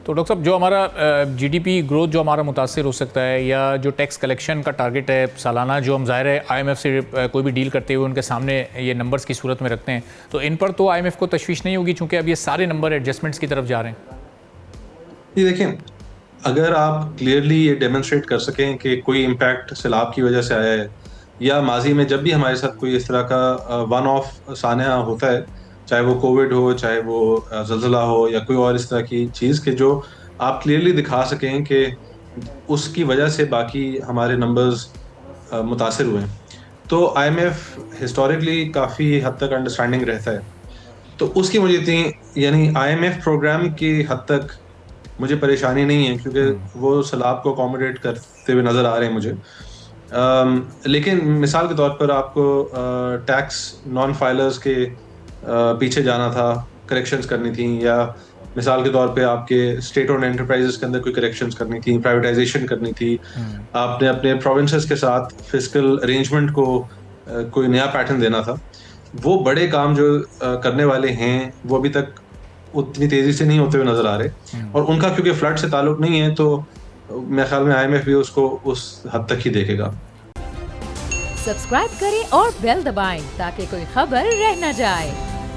تو ڈاکٹر صاحب جو ہمارا جی ڈی پی گروتھ جو ہمارا متاثر ہو سکتا ہے، یا جو ٹیکس کلیکشن کا ٹارگٹ ہے سالانہ، جو ہم ظاہر ہے آئی ایم ایف سے کوئی بھی ڈیل کرتے ہوئے ان کے سامنے یہ نمبرز کی صورت میں رکھتے ہیں، تو ان پر تو آئی ایم ایف کو تشویش نہیں ہوگی چونکہ اب یہ سارے نمبر ایڈجسٹمنٹس کی طرف جا رہے ہیں؟ جی دیکھیں، اگر آپ کلیئرلی یہ ڈیمونسٹریٹ کر سکیں کہ کوئی امپیکٹ سیلاب کی وجہ سے آیا ہے، یا ماضی میں جب بھی ہمارے ساتھ کوئی اس طرح کا ون آف سانحہ ہوتا ہے، چاہے وہ کووڈ ہو، چاہے وہ زلزلہ ہو، یا کوئی اور اس طرح کی چیز کہ جو آپ کلیئرلی دکھا سکیں کہ اس کی وجہ سے باقی ہمارے نمبرز متاثر ہوئے ہیں، تو آئی ایم ایف ہسٹوریکلی کافی حد تک انڈرسٹینڈنگ رہتا ہے. تو اس کی مجھے یعنی آئی ایم ایف پروگرام کی حد تک مجھے پریشانی نہیں ہے، کیونکہ وہ سیلاب کو اکوموڈیٹ کرتے ہوئے نظر آ رہے ہیں مجھے. لیکن مثال کے طور پر آپ کو ٹیکس نان فائلرز کے پیچھے جانا تھا، کریکشنز کرنی تھیں، یا مثال کے طور پہ آپ کے اسٹیٹ اونڈ انٹرپرائزز کے اندر کوئی کریکشنز کرنی تھیں، پرائیویٹائزیشن کرنی تھی، آپ نے اپنے پروونسز کے ساتھ فسکل ارینجمنٹ کو کوئی نیا پیٹرن دینا تھا. وہ بڑے کام جو کرنے والے ہیں وہ ابھی تک اتنی تیزی سے نہیں ہوتے ہوئے نظر آ رہے، اور ان کا کیونکہ فلڈ سے تعلق نہیں ہے، تو میرے خیال میں آئی ایم ایف بھی اس کو اس حد تک ہی دیکھے گا. سبسکرائب کریں اور بیل دبائیں تاکہ کوئی خبر رہ نہ جائے.